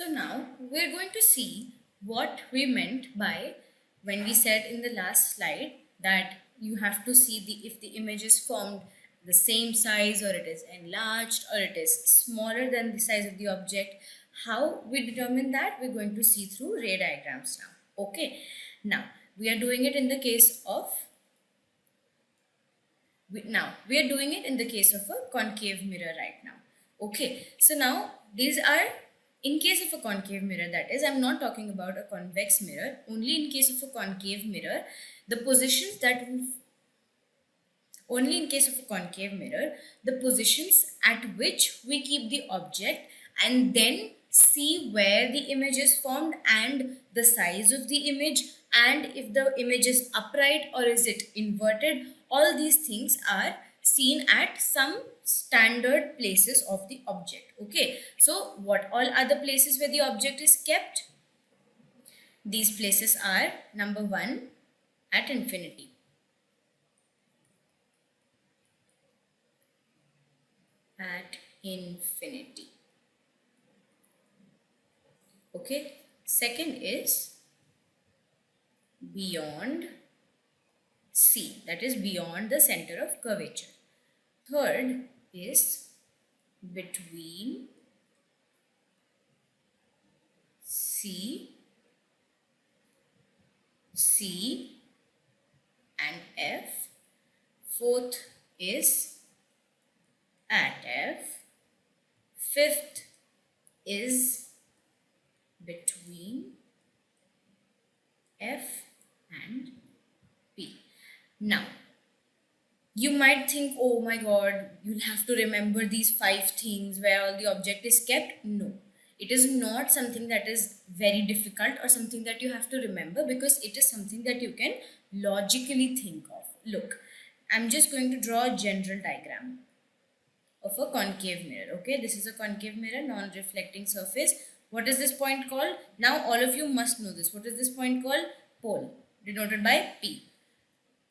So now we're going to see what we meant by when we said in the last slide that you have to see if the image is formed the same size, or it is enlarged, or it is smaller than the size of the object. How we determine that, we're going to see through ray diagrams now. Okay, now we are doing it in the case of we are doing it in the case of a concave mirror right now. Okay, so now these are in case of a concave mirror, that is, I'm not talking about a convex mirror. Only in case of a concave mirror, the positions that only in case of a concave mirror, the positions at which we keep the object and then see where the image is formed and the size of the image, and if the image is upright or is it inverted, all these things are seen at some standard places of the object. Okay, so what all are the places where the object is kept? These places are: number one, at infinity. At infinity. Okay, second is beyond C, that is beyond the center of curvature. Third is between C and F. Fourth is at F. Fifth is between F and P. Now, you might think, oh my god, you'll have to remember these 5 things where all the object is kept. No, it is not something that is very difficult or something that you have to remember, because it is something that you can logically think of. Look, I'm just going to draw a general diagram of a concave mirror. Okay, this is a concave mirror, non-reflecting surface. What is this point called? Now all of you must know this. What is this point called? Pole, denoted by P.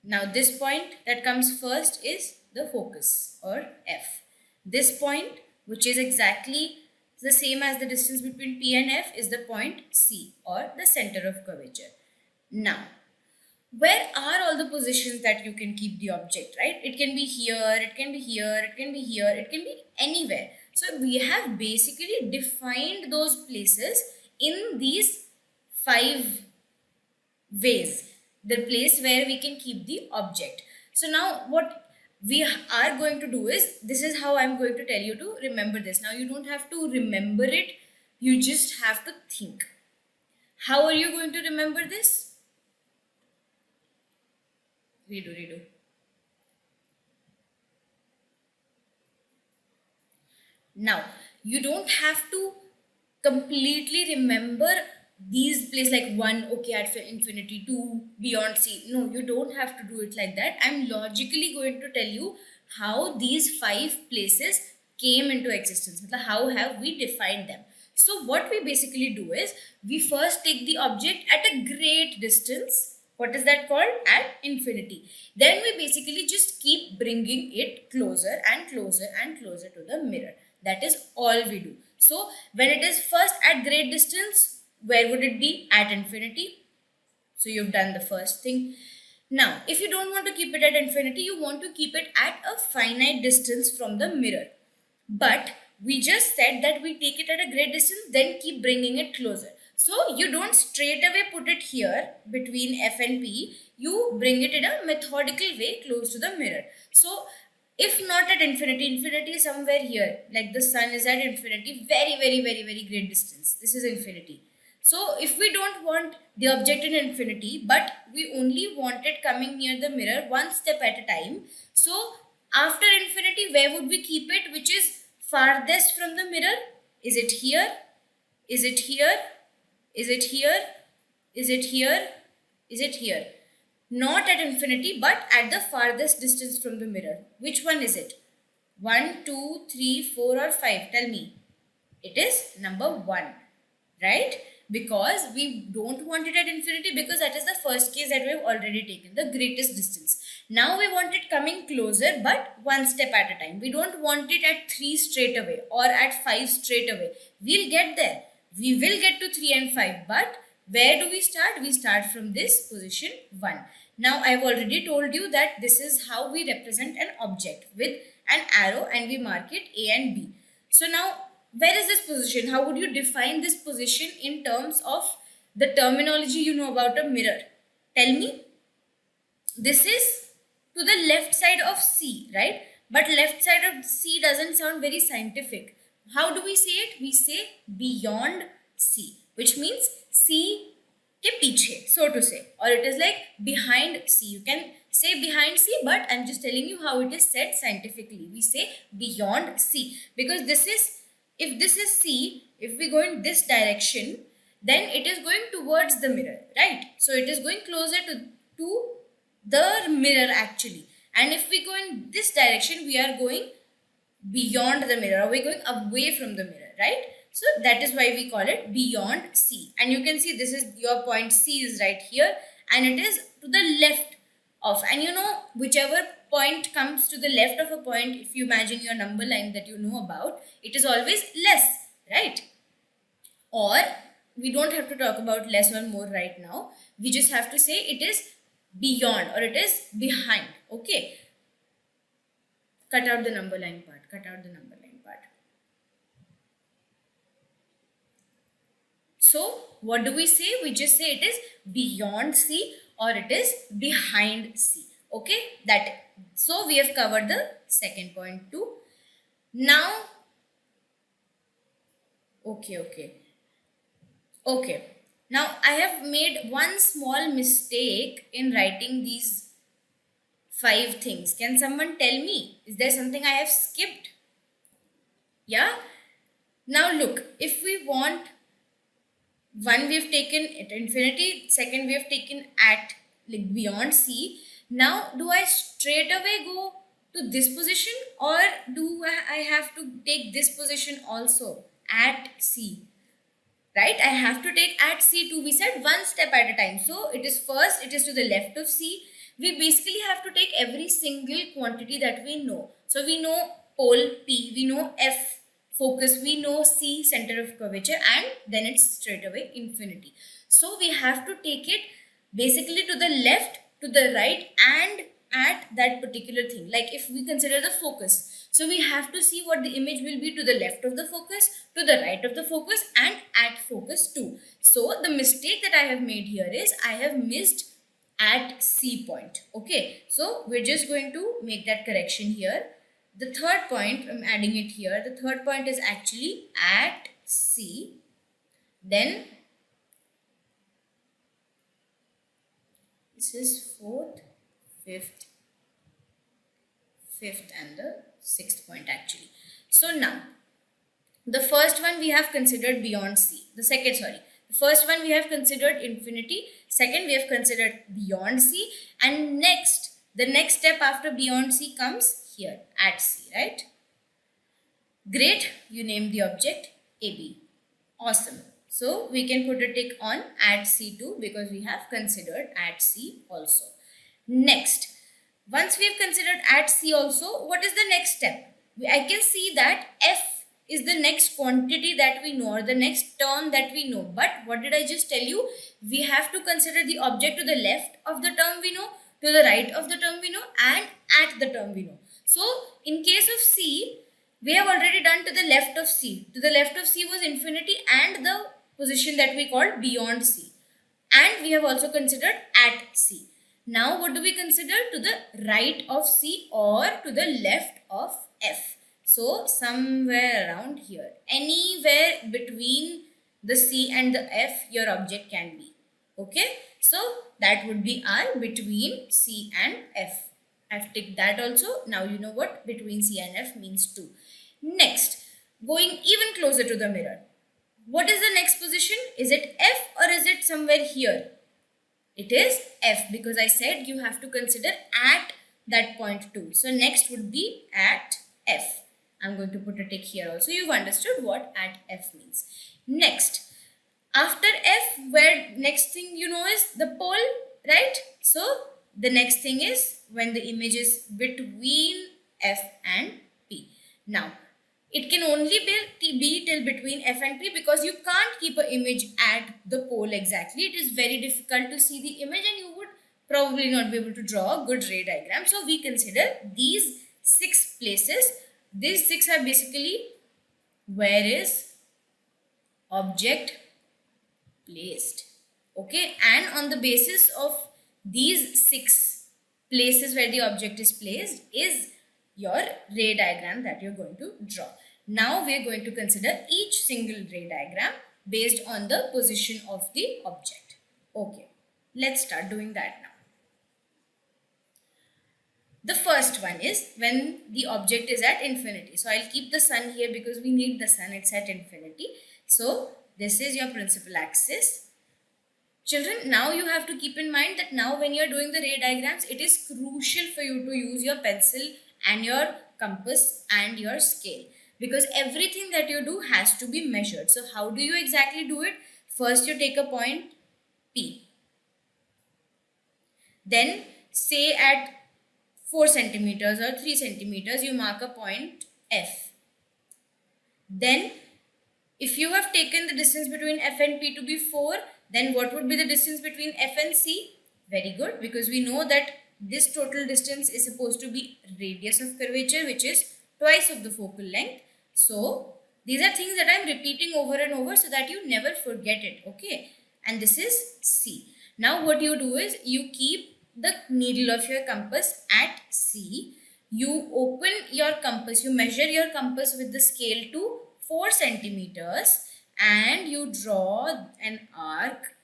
Now this point that comes first is the focus, or F. This point, which is exactly the same as the distance between P and F, is the point C, or the center of curvature. Now, where are all the positions that you can keep the object, right? It can be here, it can be here, it can be here, it can be anywhere. So we have basically defined those places in these 5 ways, the place where we can keep the object. So now what we are going to do is, this is how I'm going to tell you to remember this. Now you don't have to remember it, you just have to think. How are you going to remember this? Redo. Now, you don't have to completely remember these places like 1, okay, at infinity, 2, beyond C. No, you don't have to do it like that. I'm logically going to tell you how these 5 places came into existence. How have we defined them? So what we basically do is, we first take the object at a great distance. What is that called? At infinity. Then we basically just keep bringing it closer and closer and closer to the mirror. That is all we do. So when it is first at great distance, where would it be? At infinity. So you've done the first thing. Now, if you don't want to keep it at infinity, you want to keep it at a finite distance from the mirror. But we just said that we take it at a great distance, then keep bringing it closer. So you don't straight away put it here between F and P. You bring it in a methodical way close to the mirror. So if not at infinity, infinity is somewhere here. Like the sun is at infinity, very great distance. This is infinity. So if we don't want the object in infinity, but we only want it coming near the mirror one step at a time. So after infinity, where would we keep it, which is farthest from the mirror? Is it here? Is it here? Is it here? Is it here? Is it here? Not at infinity, but at the farthest distance from the mirror. Which one is it? 1, 2, 3, 4 or 5? Tell me. It is number 1, right? Because we don't want it at infinity, because that is the first case that we have already taken, the greatest distance. Now we want it coming closer, but one step at a time. We don't want it at 3 straight away or at 5 straight away. We'll get there. We will get to 3 and 5, but where do we start? We start from this position 1. Now I've already told you that this is how we represent an object with an arrow, and we mark it A and B. So now, where is this position? How would you define this position in terms of the terminology you know about a mirror? Tell me. This is to the left side of C, right? But left side of C doesn't sound very scientific. How do we say it? We say beyond C, which means C ke piche, so to say. Or it is like behind C. You can say behind C, but I'm just telling you how it is said scientifically. We say beyond C, because this is, if this is C, if we go in this direction, then it is going towards the mirror, right? So it is going closer to the mirror actually. And if we go in this direction, we are going beyond the mirror, or we're going away from the mirror, right? So that is why we call it beyond C. And you can see this is your point C is right here, and it is to the left of, and you know, whichever point comes to the left of a point, if you imagine your number line that you know about, it is always less, right? Or we don't have to talk about less or more right now. We just have to say it is beyond or it is behind. Okay. Cut out the number line part. Cut out the number line part. So what do we say? We just say it is beyond C or it is behind C. Okay. So we have covered the second point too. Now, okay. Now I have made one small mistake in writing these 5 things. Can someone tell me? Is there something I have skipped? Yeah? Now look, if we want, one we have taken at infinity, second we have taken at like beyond C. Now do I straight away go to this position, or do I have to take this position also at C? Right, I have to take at C2. We said one step at a time. So it is first, it is to the left of C. We basically have to take every single quantity that we know. So we know pole P, we know F focus, we know C center of curvature, and then it's straight away infinity. So we have to take it basically to the left, to the right, and at that particular thing. Like if we consider the focus, so we have to see what the image will be to the left of the focus, to the right of the focus, and at focus too. So the mistake that I have made here is I have missed at C point. Okay, so we're just going to make that correction here. The third point, I'm adding it here. The third point is actually at C. Then this is fourth, fifth, and the sixth point actually. So now, the first one we have considered beyond C. The first one we have considered infinity. Second we have considered beyond C. And next, the next step after beyond C comes here at C, right? Great, you named the object AB. Awesome. So we can put a tick on at C2 because we have considered at C also. Next, once we have considered at C also, what is the next step? I can see that F is the next quantity that we know, or the next term that we know. But what did I just tell you? We have to consider the object to the left of the term we know, to the right of the term we know, and at the term we know. So in case of C, we have already done to the left of C. To the left of C was infinity and the position that we called beyond C. And we have also considered at C. Now what do we consider? To the right of C or to the left of F. So somewhere around here, anywhere between the C and the F, your object can be. Okay, so that would be our between C and F. I've ticked that also. Now you know what between C and F means too. Next, going even closer to the mirror. What is the next position? Is it F or is it somewhere here? It is F because I said you have to consider at that point too. So next would be at F. I'm going to put a tick here also. You've understood what at F means. Next, after F, where next thing you know is the pole, right? So the next thing is when the image is between F and P. Now, It can only be till between F and P, because you can't keep an image at the pole exactly. It is very difficult to see the image and you would probably not be able to draw a good ray diagram. So we consider these 6 places. These 6 are basically where is object placed. Okay, and on the basis of these 6 places where the object is placed is your ray diagram that you're going to draw. Now we're going to consider each single ray diagram based on the position of the object. Okay, let's start doing that now. The first one is when the object is at infinity. So I'll keep the sun here because we need the sun, it's at infinity. So this is your principal axis. Children, now you have to keep in mind that now when you're doing the ray diagrams, it is crucial for you to use your pencil and your compass and your scale, because everything that you do has to be measured. So how do you exactly do it? First, you take a point P. Then say at 4 centimeters or 3 centimeters, you mark a point F. Then if you have taken the distance between F and P to be 4, then what would be the distance between F and C? Very good, because we know that this total distance is supposed to be radius of curvature, which is twice of the focal length. So these are things that I am repeating over and over so that you never forget it. Okay, and this is C. Now what you do is you keep the needle of your compass at C. You open your compass, you measure your compass with the scale to 4 centimeters and you draw an arc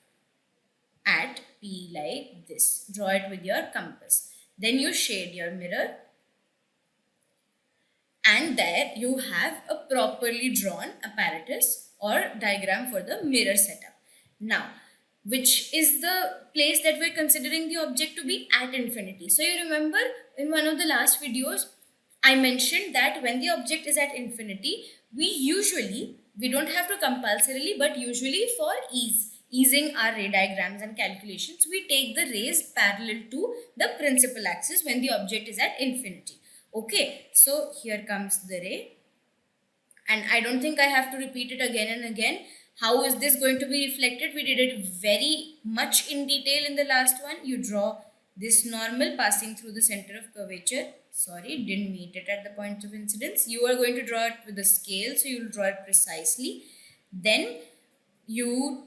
at P like this. Draw it with your compass. Then you shade your mirror and there you have a properly drawn apparatus or diagram for the mirror setup. Now, which is the place that we're considering the object to be at infinity. So you remember in one of the last videos, I mentioned that when the object is at infinity, we don't have to compulsorily, but usually for easing our ray diagrams and calculations, we take the rays parallel to the principal axis when the object is at infinity. Okay, so here comes the ray. And I don't think I have to repeat it again and again. How is this going to be reflected? We did it very much in detail in the last one. You draw this normal passing through the center of curvature. Sorry, didn't meet it at the point of incidence. You are going to draw it with a scale, so you'll draw it precisely. Then you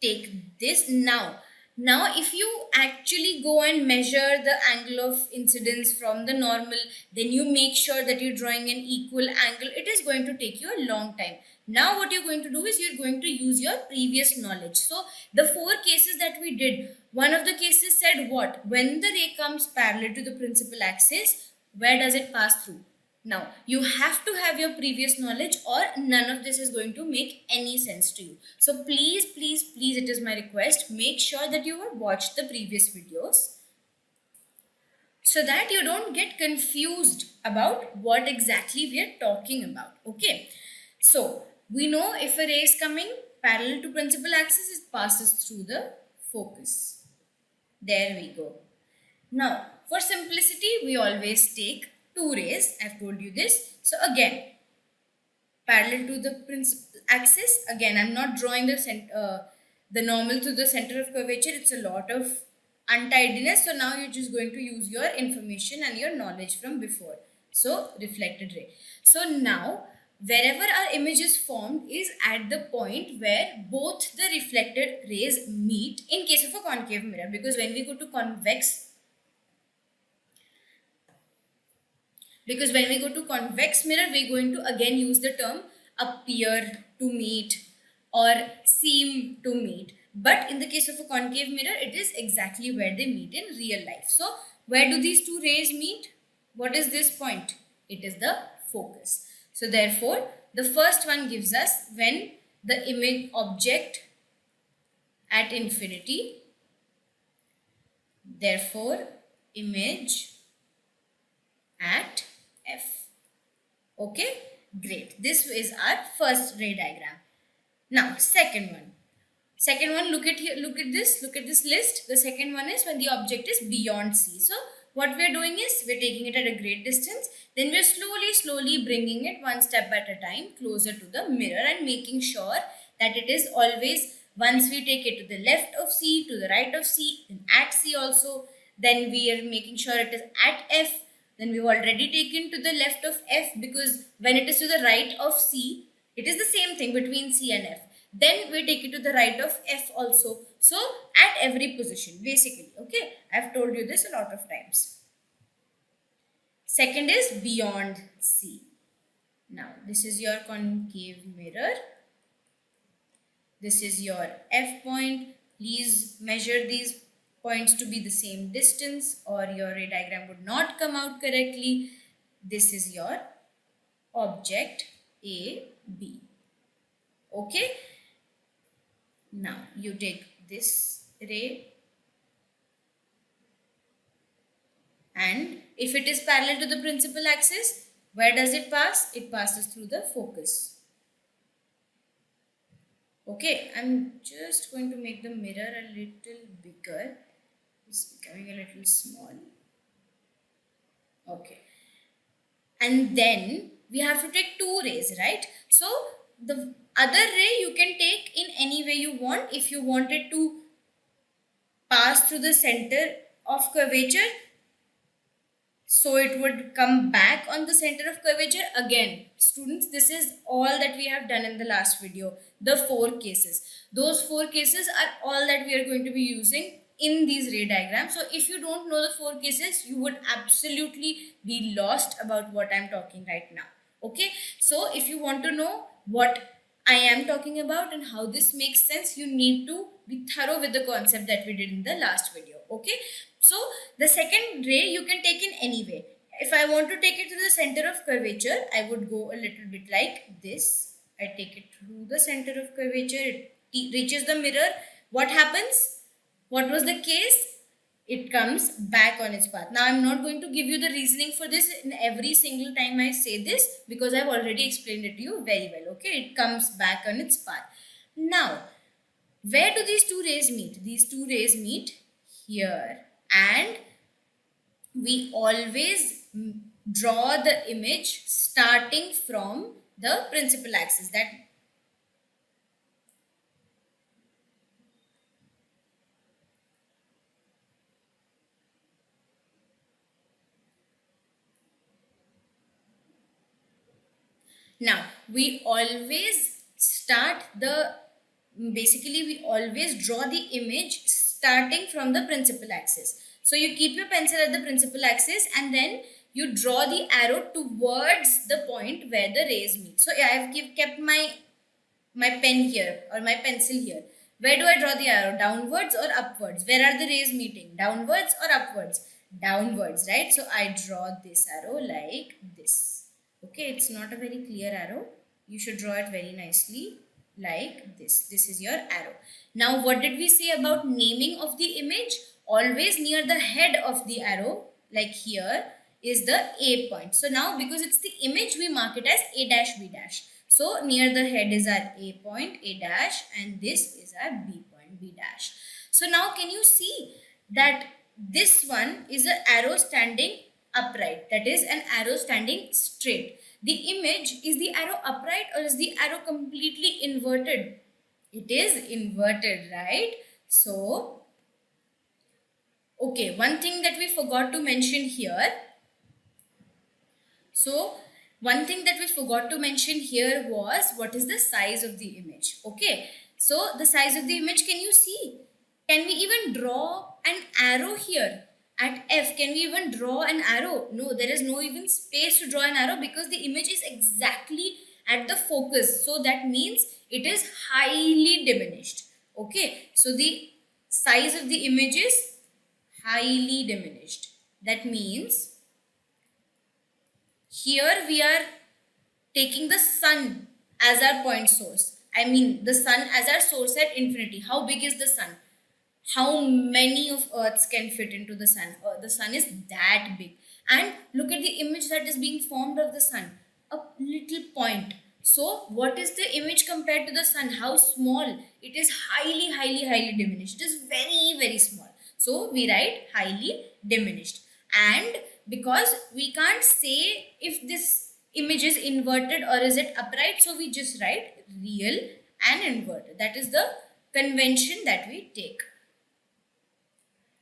take this. Now if you actually go and measure the angle of incidence from the normal, then you make sure that you're drawing an equal angle. It is going to take you a long time. Now what you're going to do is you're going to use your previous knowledge. So the 4 cases that we did, one of the cases said what? When the ray comes parallel to the principal axis, where does it pass through? Now, you have to have your previous knowledge or none of this is going to make any sense to you. So please, it is my request, make sure that you have watched the previous videos so that you don't get confused about what exactly we are talking about. Okay. So, we know if a ray is coming parallel to principal axis, it passes through the focus. There we go. Now, for simplicity, we always take 2 rays. I've told you this. So again, parallel to the principal axis. Again, I'm not drawing the normal to the center of curvature. It's a lot of untidiness. So now you're just going to use your information and your knowledge from before. So reflected ray. So now, wherever our image is formed is at the point where both the reflected rays meet in case of a concave mirror. Because when we go to convex mirror, we're going to again use the term appear to meet or seem to meet. But in the case of a concave mirror, it is exactly where they meet in real life. So where do these 2 rays meet? What is this point? It is the focus. So therefore, the first one gives us when the image object at infinity, therefore image at F. Okay, great. This is our first ray diagram. Now, second one, look at here, look at this list. The second one is when the object is beyond C. So, what we're doing is we're taking it at a great distance, then we're slowly bringing it one step at a time closer to the mirror and making sure that it is always, once we take it to the left of C, to the right of C, and at C also, then we are making sure it is at F, then we've already taken to the left of F, because when it is to the right of C, it is the same thing between C and F. Then we take it to the right of F also. So at every position, basically, okay? I've told you this a lot of times. Second is beyond C. Now, this is your concave mirror. This is your F point. Please measure these points to be the same distance or your ray diagram would not come out correctly. This is your object A, B. Okay? Now, you take this ray and if it is parallel to the principal axis, where does it pass? It passes through the focus. Okay, I'm just going to make the mirror a little bigger. It's becoming a little small. Okay. And then we have to take two rays, right? So the other ray you can take in any way you want. If you wanted to pass through the center of curvature, so it would come back on the center of curvature. Again, students, this is all that we have done in the last video, the 4 cases. Those 4 cases are all that we are going to be using in these ray diagrams. So if you don't know the 4 cases, you would absolutely be lost about what I'm talking right now. Okay, so if you want to know what I am talking about and how this makes sense, you need to be thorough with the concept that we did in the last video. Okay, so the second ray you can take in any way. If I want to take it to the center of curvature, I would go a little bit like this. I take it through the center of curvature, it reaches the mirror. What happens? What was the case? It comes back on its path. Now, I'm not going to give you the reasoning for this in every single time I say this, because I've already explained it to you very well. Okay, it comes back on its path. Now, where do these two rays meet? These two rays meet here, and we always draw the image starting from the principal axis. That now we always start the, basically we always draw the image starting from the principal axis. So you keep your pencil at the principal axis and then you draw the arrow towards the point where the rays meet. So I have kept my pen here or my pencil here. Where do I draw the arrow? Downwards or upwards? Where are the rays meeting? Downwards or upwards? Downwards, right? So I draw this arrow like this. Okay, it's not a very clear arrow. You should draw it very nicely like this. This is your arrow. Now, what did we say about naming of the image? Always near the head of the arrow, like here, is the A point. So now, because it's the image, we mark it as A dash B dash. So near the head is our A point, A dash, and this is our B point, B dash. So now can you see that this one is an arrow standing upright, that is an arrow standing straight. The image, is the arrow upright or is the arrow completely inverted? It is inverted, right? So, okay, one thing that we forgot to mention here. So, one thing that we forgot to mention here was what is the size of the image. Okay, so the size of the image, can you see? Can we even draw an arrow here? At F, can we even draw an arrow? No, there is no even space to draw an arrow because the image is exactly at the focus. So that means it is highly diminished. Okay, so the size of the image is highly diminished. That means here we are taking the sun as our point source. I mean the sun as our source at infinity. How big is the sun? How many of Earths can fit into the sun? The sun is that big. And look at the image that is being formed of the sun. A little point. So what is the image compared to the sun? How small? It is highly diminished. It is very small. So we write highly diminished. And because we can't say if this image is inverted or is it upright, so we just write real and inverted. That is the convention that we take.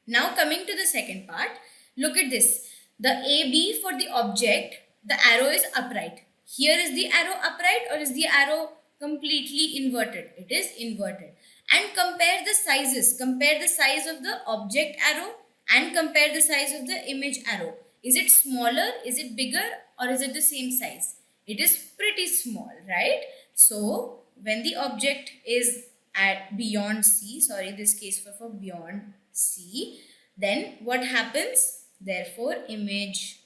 Now coming to the second part, look at this. The AB for the object, the arrow is upright. Here is the arrow upright or is the arrow completely inverted? It is inverted. And compare the sizes. Compare the size of the object arrow and compare the size of the image arrow. Is it smaller? Is it bigger? Or is it the same size? It is pretty small, right? So when the object is at beyond C, sorry, this case for beyond C, then what happens? Therefore, image,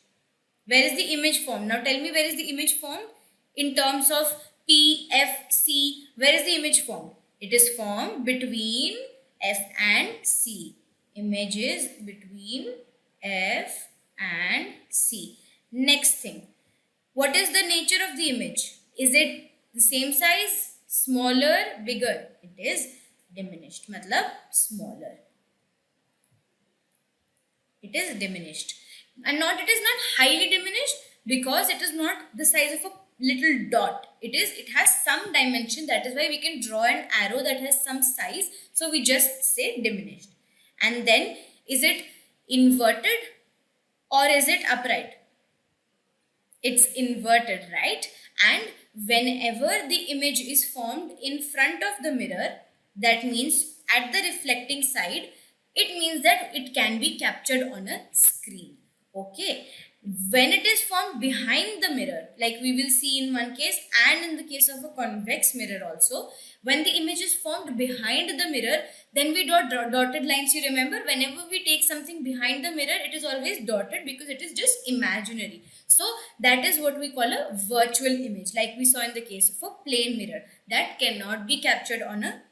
where is the image formed? Now tell me, where is the image formed? In terms of P, F, C, where is the image formed? It is formed between F and C. Image is between F and C. Next thing, what is the nature of the image? Is it the same size, smaller, bigger? It is diminished, matlab smaller. It is diminished. And not, it is not highly diminished because it is not the size of a little dot. It has some dimension. That is why we can draw an arrow that has some size. So we just say diminished. And then, is it inverted or is it upright? It's inverted, right? And whenever the image is formed in front of the mirror, that means at the reflecting side, it means that it can be captured on a screen. Okay. When it is formed behind the mirror, like we will see in one case and in the case of a convex mirror also, when the image is formed behind the mirror, then we draw dotted lines. You remember, whenever we take something behind the mirror, it is always dotted because it is just imaginary. So that is what we call a virtual image, like we saw in the case of a plane mirror that cannot be captured on a.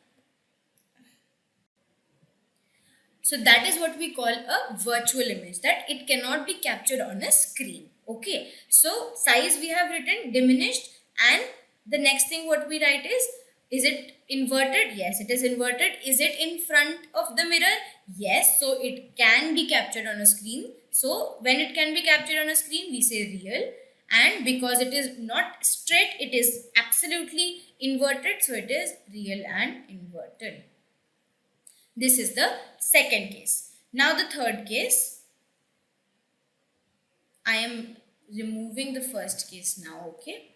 So that is what we call a virtual image, that it cannot be captured on a screen. Okay. So size we have written diminished, and the next thing what we write is it inverted? Yes, it is inverted. Is it in front of the mirror? Yes. So it can be captured on a screen. So when it can be captured on a screen, we say real. And because it is not straight, it is absolutely inverted. So it is real and inverted. This is the second case. Now the third case, I am removing the first case now, okay?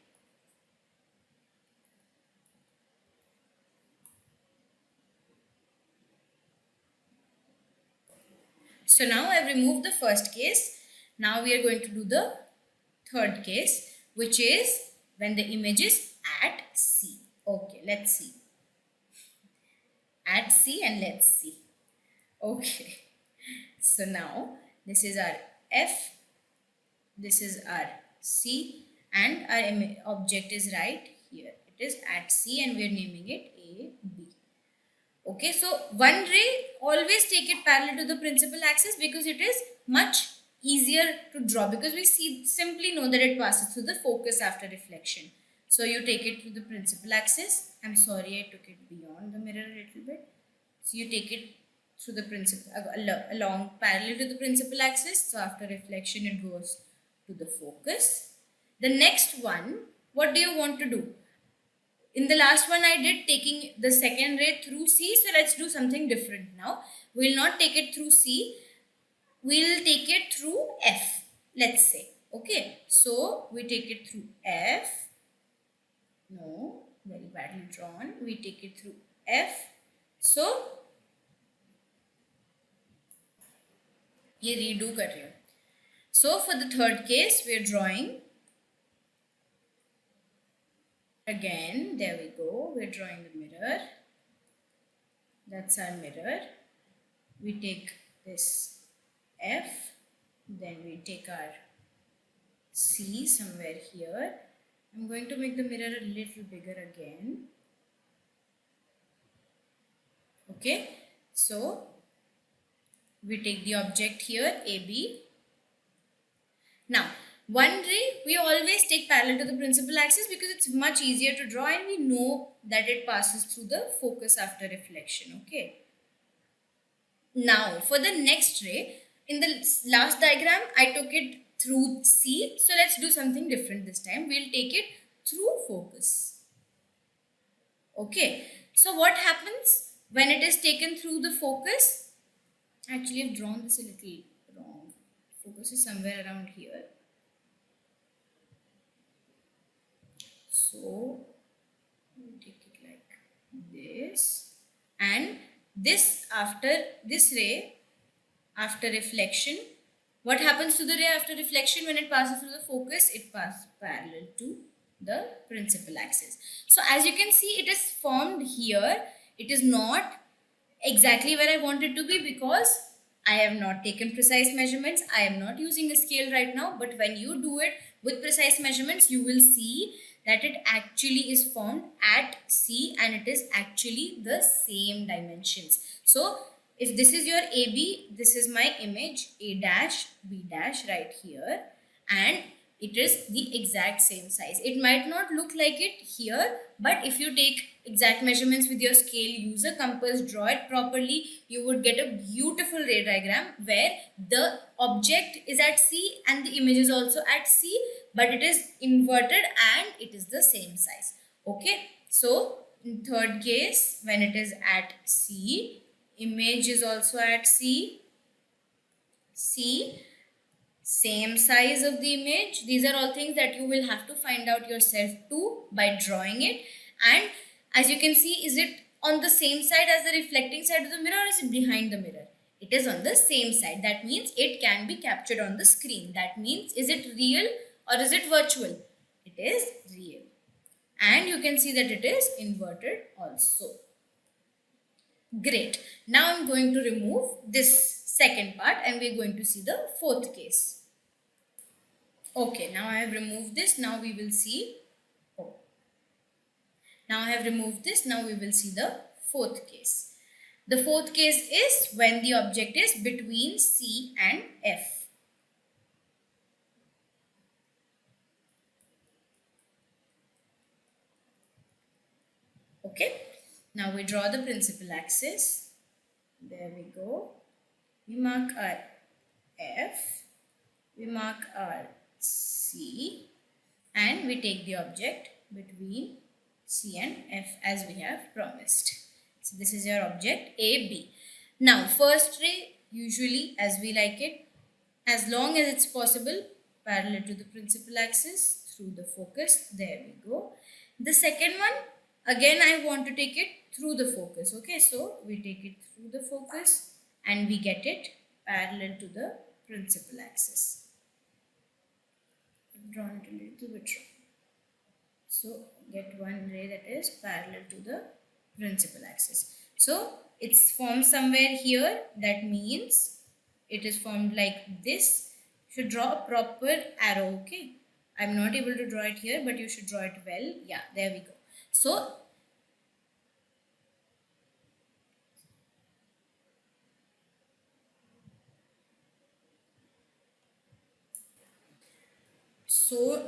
So now I've removed the first case. Now we are going to do the third case, which is when the image is at C. Okay, let's see. At C, and let's see. Okay. So now this is our F, this is our C, and our object is right here. It is at C and we are naming it A, B. Okay, so one ray, always take it parallel to the principal axis because it is much easier to draw, because we simply know that it passes through the focus after reflection. So you take it to the principal axis. I'm sorry, I took it beyond the mirror a little bit. So you take it through the principal, along parallel to the principal axis. So after reflection, it goes to the focus. The next one, what do you want to do? In the last one, I did taking the second ray through C. So let's do something different now. We'll not take it through C. We'll take it through F, let's say. Okay. So we take it through F. No, very badly drawn. We take it through F. So ये redo कर रही हूँ. So for the third case, we are drawing. Again, there we go. We're drawing the mirror. That's our mirror. We take this F. Then we take our C somewhere here. I'm going to make the mirror a little bigger again. Okay. So we take the object here, AB. Now, one ray, we always take parallel to the principal axis because it's much easier to draw and we know that it passes through the focus after reflection. Okay. Now, for the next ray, in the last diagram, I took it through C. So let's do something different this time. We'll take it through focus. Okay. So what happens when it is taken through the focus? Actually, I've drawn this a little wrong. Focus is somewhere around here. So we'll take it like this. And this, after this ray, after reflection, what happens to the ray after reflection when it passes through the focus? It passes parallel to the principal axis. So as you can see, it is formed here. It is not exactly where I want it to be because I have not taken precise measurements. I am not using a scale right now, but when you do it with precise measurements, you will see that it actually is formed at C and it is actually the same dimensions. So if this is your AB, this is my image A dash, B dash right here, and it is the exact same size. It might not look like it here, but if you take exact measurements with your scale, use a compass, draw it properly, you would get a beautiful ray diagram where the object is at C and the image is also at C, but it is inverted and it is the same size. Okay, so in third case, when it is at C, image is also at C, same size of the image. These are all things that you will have to find out yourself too by drawing it. And as you can see, is it on the same side as the reflecting side of the mirror or is it behind the mirror? It is on the same side. That means it can be captured on the screen. That means, is it real or is it virtual? It is real. And you can see that it is inverted also. Great. Now I'm going to remove this second part and we're going to see the fourth case. Okay, now I have removed this. Now we will see. Oh. Now I have removed this. Now we will see the fourth case. The fourth case is when the object is between C and F. Okay. Now we draw the principal axis. There we go. We mark our F. We mark our C. And we take the object between C and F as we have promised. So this is your object AB. Now first ray, usually as we like it, as long as it's possible, parallel to the principal axis through the focus. There we go. The second one, again I want to take it through the focus. Okay, so we take it through the focus and we get it parallel to the principal axis. I've drawn it a little bit wrong. So get one ray that is parallel to the principal axis. So it's formed somewhere here. That means it is formed like this. You should draw a proper arrow. Okay. I'm not able to draw it here, but you should draw it well. Yeah, there we go. So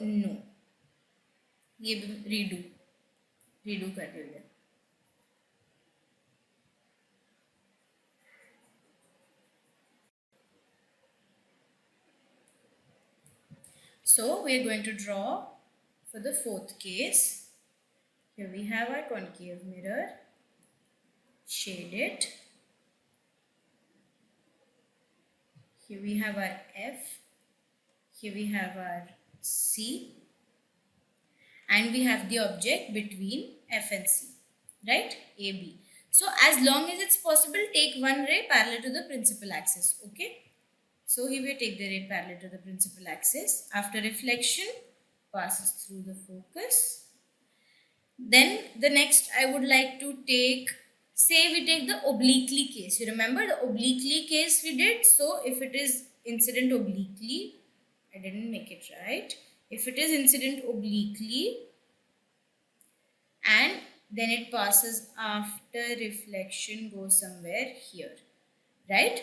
no. ये redo कर रहे. So we are going to draw for the fourth case. Here we have our concave mirror. Shade it. Here we have our F. Here we have our C. And we have the object between F and C. Right? AB. So as long as it's possible, take one ray parallel to the principal axis. Okay? So here we take the ray parallel to the principal axis. After reflection, passes through the focus. Then the next I would like to take, say we take the obliquely case. You remember the obliquely case we did? So if it is incident obliquely, I didn't make it right. If it is incident obliquely and then it passes after reflection, goes somewhere here, right?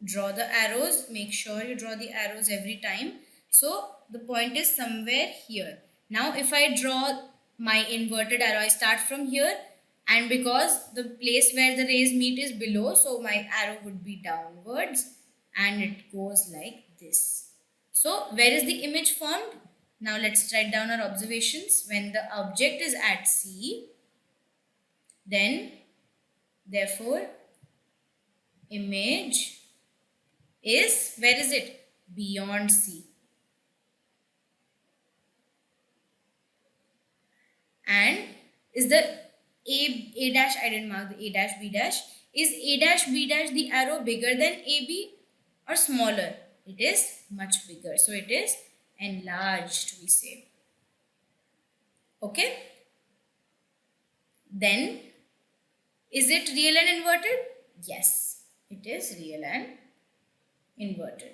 Draw the arrows. Make sure you draw the arrows every time. So the point is somewhere here. Now if I draw my inverted arrow, I start from here, and because the place where the rays meet is below, so my arrow would be downwards, and it goes like this. So where is the image formed? Now let's write down our observations. When the object is at C, then therefore image is, where is it? Beyond C. And is the A dash, I didn't mark the A dash, B dash. Is A dash, B dash the arrow bigger than AB or smaller? It is much bigger. So it is enlarged, we say. Okay. Then, is it real and inverted? Yes, it is real and inverted.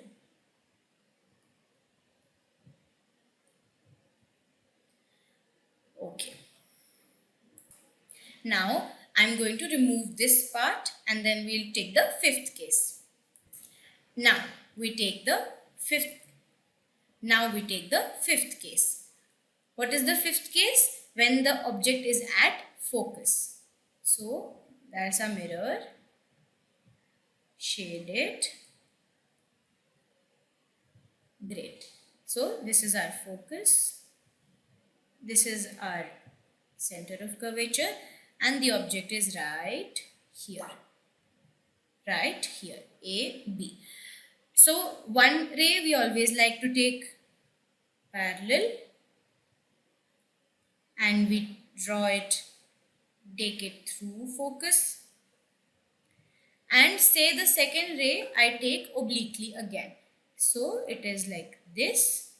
Okay. Now, I'm going to remove this part and then we'll take the fifth case. Now, we take the fifth. Now we take the fifth case. What is the fifth case? When the object is at focus. So, that's a mirror. Shade it. Great. So, this is our focus. This is our center of curvature and the object is right here. Right here. A, B. So, one ray we always like to take parallel and we draw it, take it through focus, and say the second ray I take obliquely again. So it is like this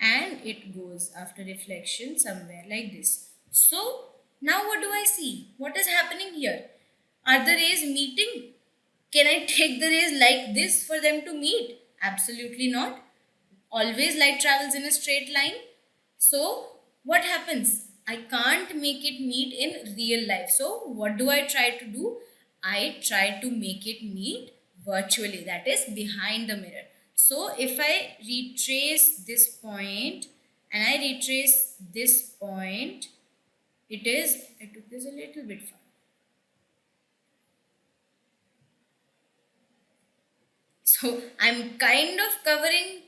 and it goes after reflection somewhere like this. So now what do I see? What is happening here? Are the rays meeting? Can I take the rays like this for them to meet? Absolutely not. Always light travels in a straight line. So what happens? I can't make it meet in real life. So what do I try to do? I try to make it meet virtually, that is behind the mirror. So if I retrace this point and I retrace this point, it is, I took this a little bit far. So I'm kind of covering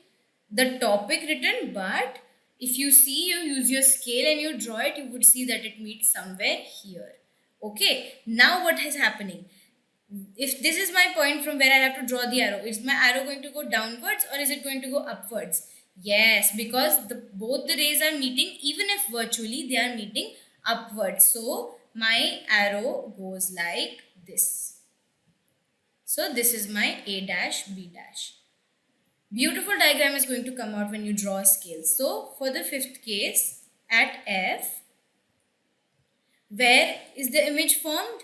the topic written, but if you see, you use your scale and you draw it, you would see that it meets somewhere here. Okay, now what is happening? If this is my point from where I have to draw the arrow, is my arrow going to go downwards or is it going to go upwards? Yes, because both the rays are meeting, even if virtually they are meeting upwards. So my arrow goes like this. So this is my A dash, B dash. Beautiful diagram is going to come out when you draw a scale. So for the fifth case, at F, where is the image formed?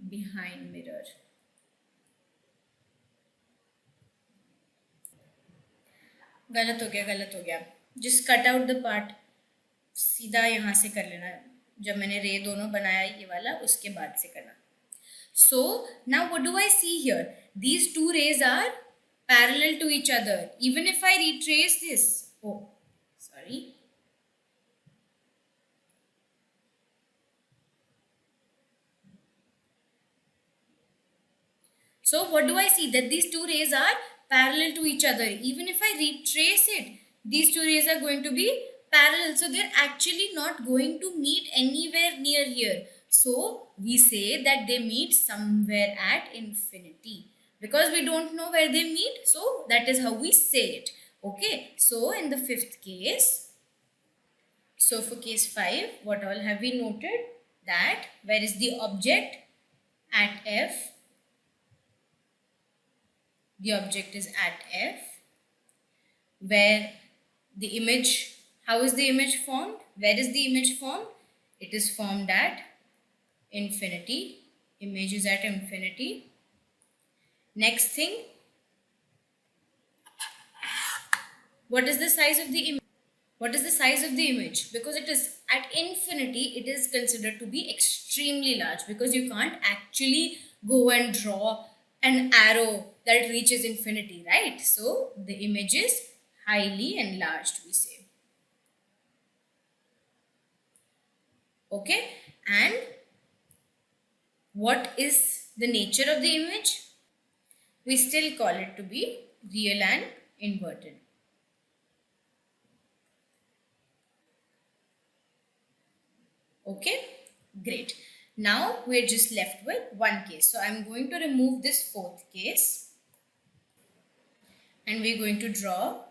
Behind mirror. गलत हो गया. Just cut out the part. सीधा यहाँ से कर लेना. जब मैंने रे दोनों बनाया ये वाला, उसके बाद से करना. So now what do I see here? These two rays are parallel to each other. Even if I retrace this, oh, sorry. So what do I see? That these two rays are parallel to each other. Even if I retrace it, these two rays are going to be parallel. So they're actually not going to meet anywhere near here. So we say that they meet somewhere at infinity. Because we don't know where they meet, so that is how we say it. Okay, so in the fifth case, so for case 5, what all have we noted? That where is the object? At F. The object is at F. Where the image, how is the image formed? Where is the image formed? It is formed at infinity. Image is at infinity. Next thing, what is the size of the image? What is the size of the image? Because it is at infinity, it is considered to be extremely large because you can't actually go and draw an arrow that reaches infinity, right? So the image is highly enlarged, we say. Okay, and what is the nature of the image? we still call it to be real and inverted. Okay, great. Now we're just left with one case. So I'm going to remove this fourth case, and we're going to draw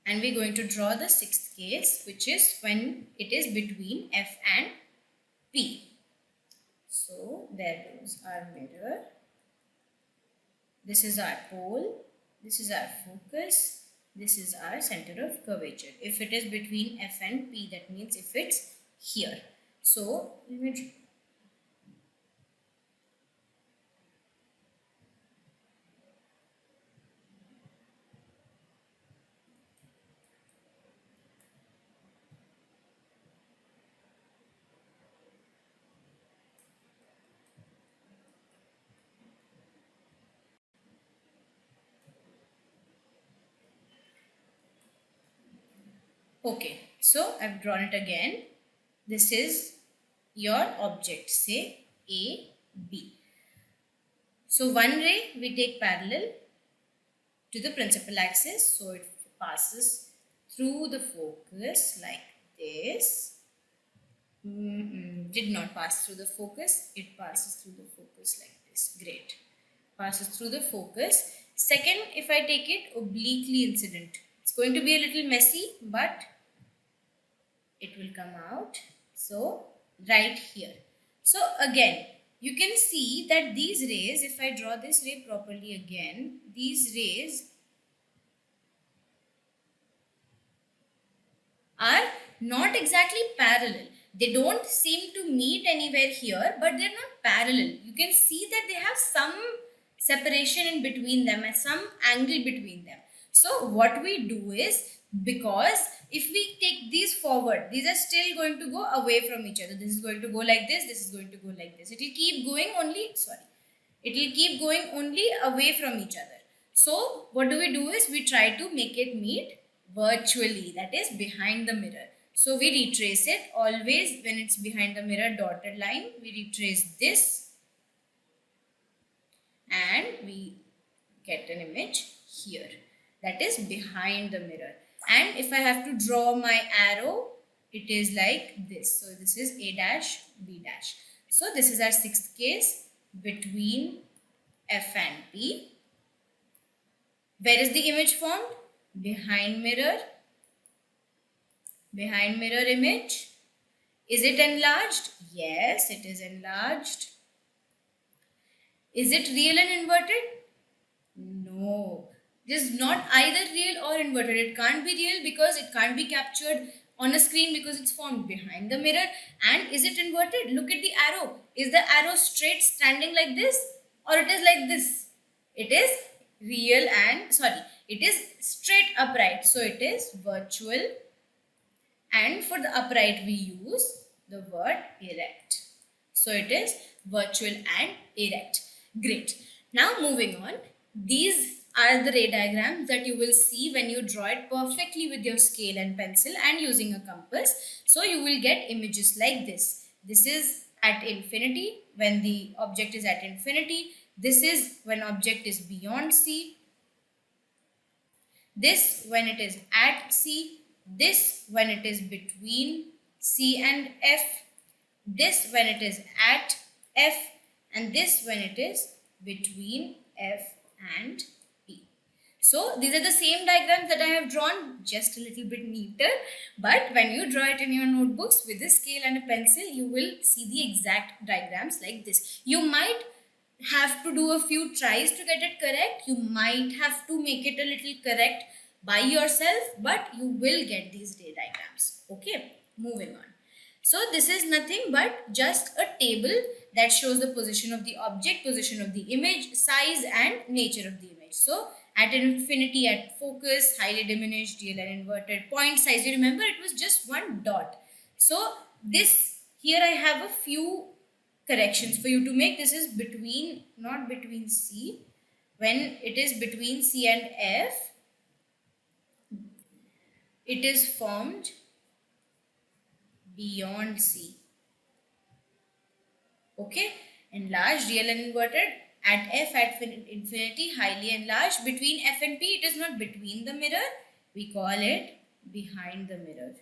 the sixth case, which is when it is between F and P. So there goes our mirror. This is our pole. This is our focus. This is our center of curvature. If it is between F and P, that means if it's here. So let me. Okay, so I've drawn it again. This is your object, say A, B. So one ray we take parallel to the principal axis, so it passes through the focus like this. Did not pass through the focus, it passes through the focus like this. Great. Passes through the focus. Second, if I take it obliquely incident, it's going to be a little messy, but it will come out. So right here. So again, you can see that these rays, if I draw this ray properly again, these rays are not exactly parallel. They don't seem to meet anywhere here, but they're not parallel. You can see that they have some separation in between them and some angle between them. So what we do is, because if we take these forward, these are still going to go away from each other. This is going to go like this is going to go like this. It will keep going only away from each other. So what do? Is we try to make it meet virtually, that is behind the mirror. So we retrace it always when it's behind the mirror dotted line. We retrace this and we get an image here, that is behind the mirror. And if I have to draw my arrow, it is like this. So this is A dash, B dash. So this is our sixth case between F and P. Where is the image formed? Behind mirror image. Is it enlarged? Yes, it is enlarged. Is it real and inverted? No. It is not either real or inverted. It can't be real because it can't be captured on a screen because it's formed behind the mirror. And is it inverted? Look at the arrow. Is the arrow straight standing like this or it is like this? It is it is straight upright. So it is virtual, and for the upright we use the word erect. So it is virtual and erect. Great. Now moving on. These are the ray diagrams that you will see when you draw it perfectly with your scale and pencil and using a compass. So you will get images like this. This is at infinity, when the object is at infinity. This is when object is beyond C. This when it is at C. This when it is between C and F. This when it is at F. And this when it is between F and P. So these are the same diagrams that I have drawn, just a little bit neater. But when you draw it in your notebooks with a scale and a pencil, you will see the exact diagrams like this. You might have to do a few tries to get it correct. You might have to make it a little correct by yourself, but you will get these ray diagrams. Okay, moving on. So this is nothing but just a table that shows the position of the object, position of the image, size and nature of the image. So at infinity, at focus, highly diminished, real and inverted, point size. You remember it was just one dot. So this here I have a few corrections for you to make. This is between, not between C. When it is between C and F, it is formed beyond C. Okay, enlarged, real and inverted At F at infinity, highly enlarged. Between F and P, it is not between the mirror. We call it behind the mirror.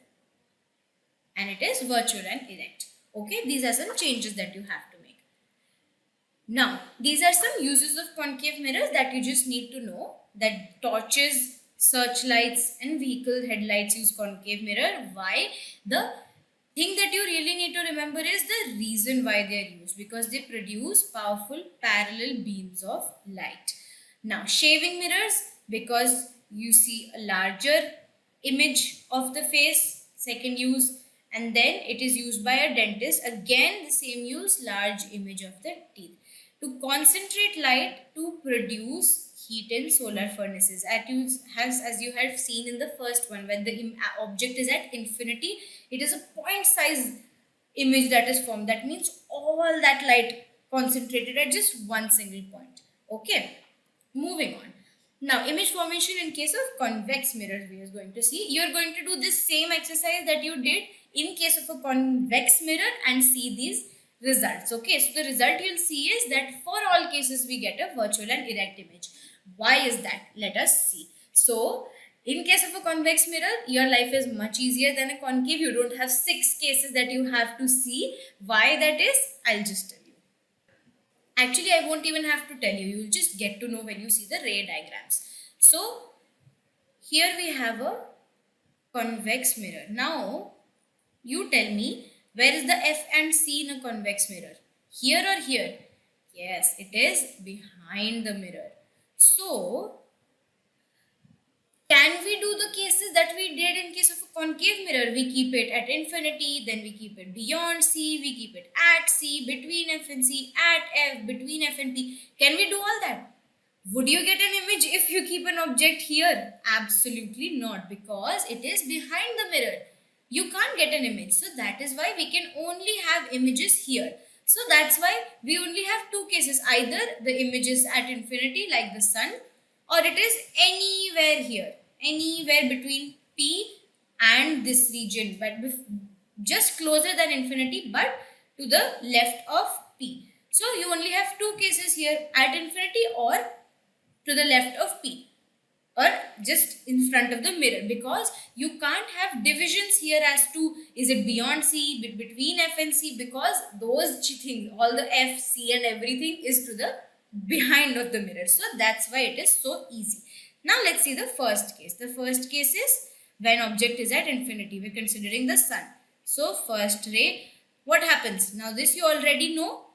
And it is virtual and erect. Okay, these are some changes that you have to make. Now, these are some uses of concave mirrors that you just need to know, that torches, searchlights, and vehicle headlights use concave mirror. Why? The thing that you really need to remember is the reason why they are used, because they produce powerful parallel beams of light. Now, shaving mirrors, because you see a larger image of the face, second use, and then it is used by a dentist, again the same use, large image of the teeth, to concentrate light to produce heat in solar furnaces. As you have seen in the first one, when the object is at infinity, it is a point size image that is formed. That means all that light concentrated at just one single point. Okay, moving on. Now, image formation in case of convex mirrors, we are going to see. You are going to do this same exercise that you did in case of a convex mirror and see these results. Okay, so the result you'll see is that for all cases, we get a virtual and erect image. Why is that? Let us see. So, in case of a convex mirror, your life is much easier than a concave. You don't have 6 cases that you have to see. Why that is, I'll just tell you. Actually, I won't even have to tell you. You'll just get to know when you see the ray diagrams. So, here we have a convex mirror. Now, you tell me, where is the F and C in a convex mirror? Here or here? Yes, it is behind the mirror. So, can we do the cases that we did in case of a concave mirror? We keep it at infinity, then we keep it beyond C, we keep it at C, between F and C, at F, between F and P. Can we do all that? Would you get an image if you keep an object here? Absolutely not, because it is behind the mirror. You can't get an image. So that is why we can only have images here. So that's why we only have two cases. Either the image is at infinity like the sun, or it is anywhere here, anywhere between P and this region, but just closer than infinity, but to the left of P. So you only have two cases here, at infinity or to the left of P, or just in front of the mirror, because you can't have divisions here as to is it beyond C, between F and C, because those things, all the F, C and everything is to the behind of the mirror. So that's why it is so easy. Now let's see the first case. The first case is when object is at infinity. We're considering the sun. So first ray, what happens? Now this you already know.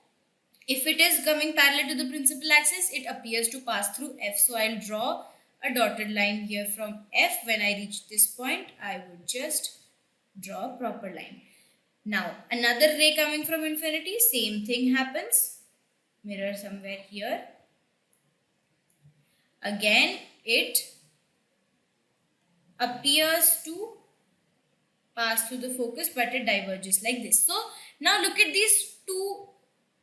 If it is coming parallel to the principal axis, it appears to pass through F. So I'll draw a dotted line here from F. When I reach this point, I would just draw a proper line. Now, another ray coming from infinity, same thing happens. Mirror somewhere here. Again, it appears to pass through the focus, but it diverges like this. So, now look at these two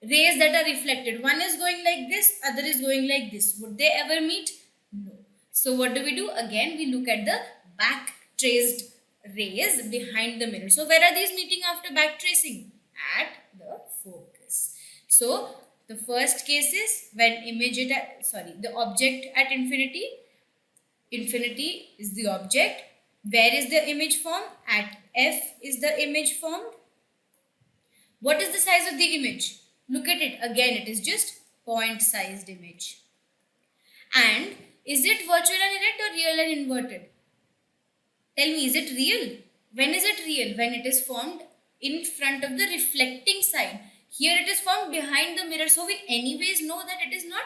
rays that are reflected. One is going like this, other is going like this. Would they ever meet? No. So what do? Again, we look at the back traced rays behind the mirror. So where are these meeting after back tracing? At the focus. So the first case is when the object at infinity. Infinity is the object. Where is the image formed? At F is the image formed. What is the size of the image? Look at it. Again, it is just point-sized image. And is it virtual and erect or real and inverted? Tell me, is it real? When is it real? When it is formed in front of the reflecting side. Here it is formed behind the mirror. So we anyways know that it is not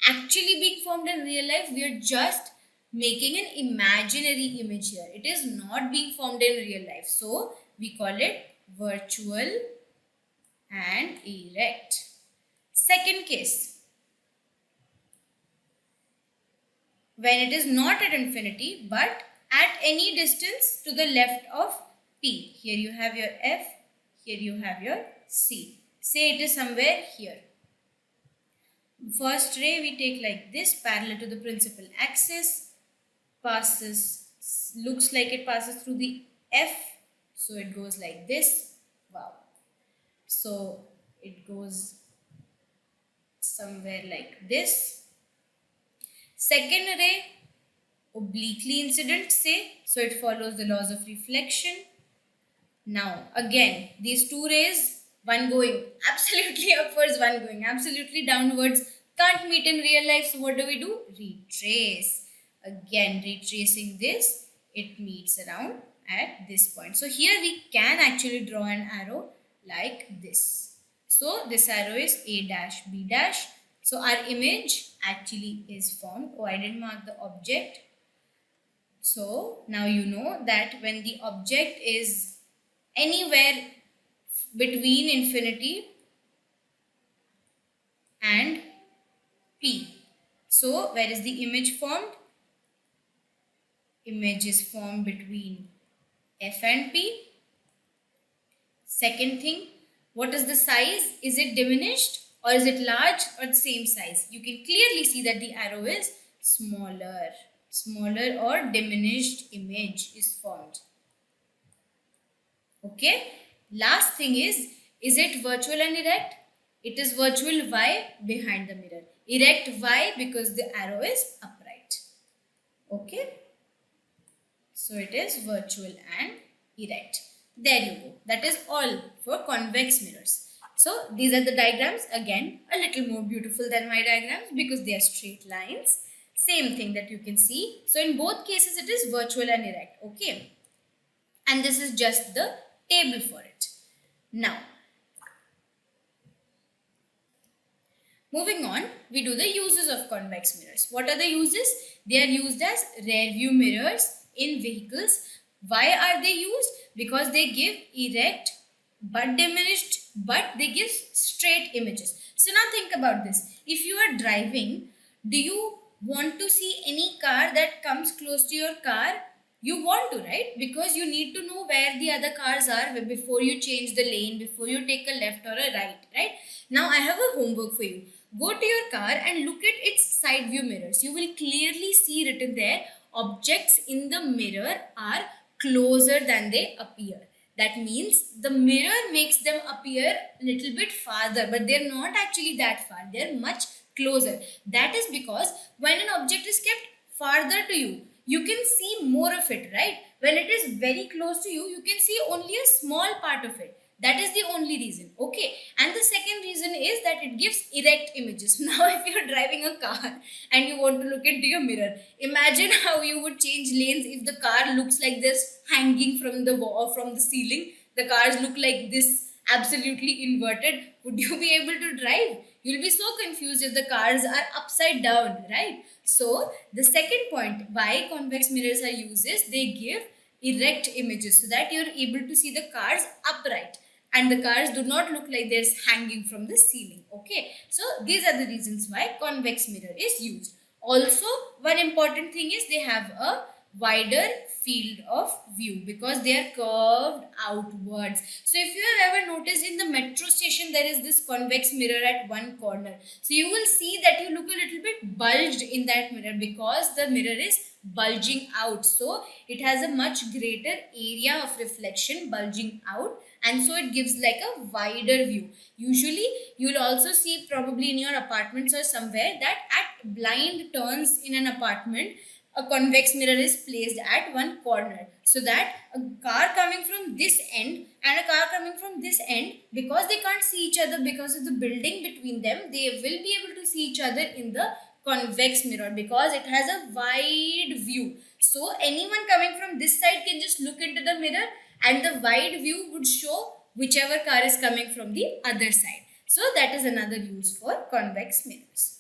actually being formed in real life. We are just making an imaginary image here. It is not being formed in real life. So we call it virtual and erect. Second case, when it is not at infinity but at any distance to the left of P. Here you have your F, here you have your C. Say it is somewhere here. First ray we take like this, parallel to the principal axis, looks like it passes through the F, so it goes like this. Wow. So it goes somewhere like this. Second ray, obliquely incident, say, so it follows the laws of reflection. Now, again, these two rays, one going absolutely upwards, one going absolutely downwards, can't meet in real life. So, what do? Retrace. Again, retracing this, it meets around at this point. So, here we can actually draw an arrow like this. So, this arrow is A dash, B dash. So, our image actually is formed. Oh, I didn't mark the object. So, now you know that when the object is anywhere between infinity and P. So, where is the image formed? Image is formed between F and P. Second thing, what is the size? Is it diminished or is it large or the same size? You can clearly see that the arrow is smaller. Smaller or diminished image is formed. Okay. Last thing is it virtual and erect? It is virtual. Why? Behind the mirror. Erect. Why? Because the arrow is upright. Okay. So it is virtual and erect. There you go. That is all for convex mirrors. So these are the diagrams. Again, a little more beautiful than my diagrams because they are straight lines. Same thing that you can see. So in both cases, it is virtual and erect. Okay. And this is just the table for it. Now, moving on, we do the uses of convex mirrors. What are the uses? They are used as rear view mirrors in vehicles. Why are they used? Because they give erect but diminished, but they give straight images. So now think about this. If you are driving, do you want to see any car that comes close to your car? You want to, right? Because you need to know where the other cars are before you change the lane, before you take a left or a right? Now I have a homework for you. Go to your car and look at its side view mirrors. You will clearly see written there, objects in the mirror are closer than they appear. That means the mirror makes them appear a little bit farther, but they're not actually that far. They're much closer. That is because when an object is kept farther to you, you can see more of it, right? When it is very close to you, you can see only a small part of it. That is the only reason. Okay. And the second reason is that it gives erect images. Now, if you're driving a car and you want to look into your mirror, imagine how you would change lanes if the car looks like this hanging from the wall or from the ceiling. The cars look like this absolutely inverted. Would you be able to drive? You'll be so confused if the cars are upside down, right? So, the second point why convex mirrors are used is they give erect images so that you're able to see the cars upright and the cars do not look like they're hanging from the ceiling. Okay, so these are the reasons why convex mirror is used. Also, one important thing is they have a wider field of view because they are curved outwards. So if you have ever noticed in the metro station there is this convex mirror at one corner, so you will see that you look a little bit bulged in that mirror because the mirror is bulging out. So it has a much greater area of reflection bulging out, and so it gives like a wider view. Usually you'll also see probably in your apartments or somewhere that at blind turns in an apartment a convex mirror is placed at one corner so that a car coming from this end and a car coming from this end, because they can't see each other because of the building between them, they will be able to see each other in the convex mirror because it has a wide view. So anyone coming from this side can just look into the mirror and the wide view would show whichever car is coming from the other side. So that is another use for convex mirrors.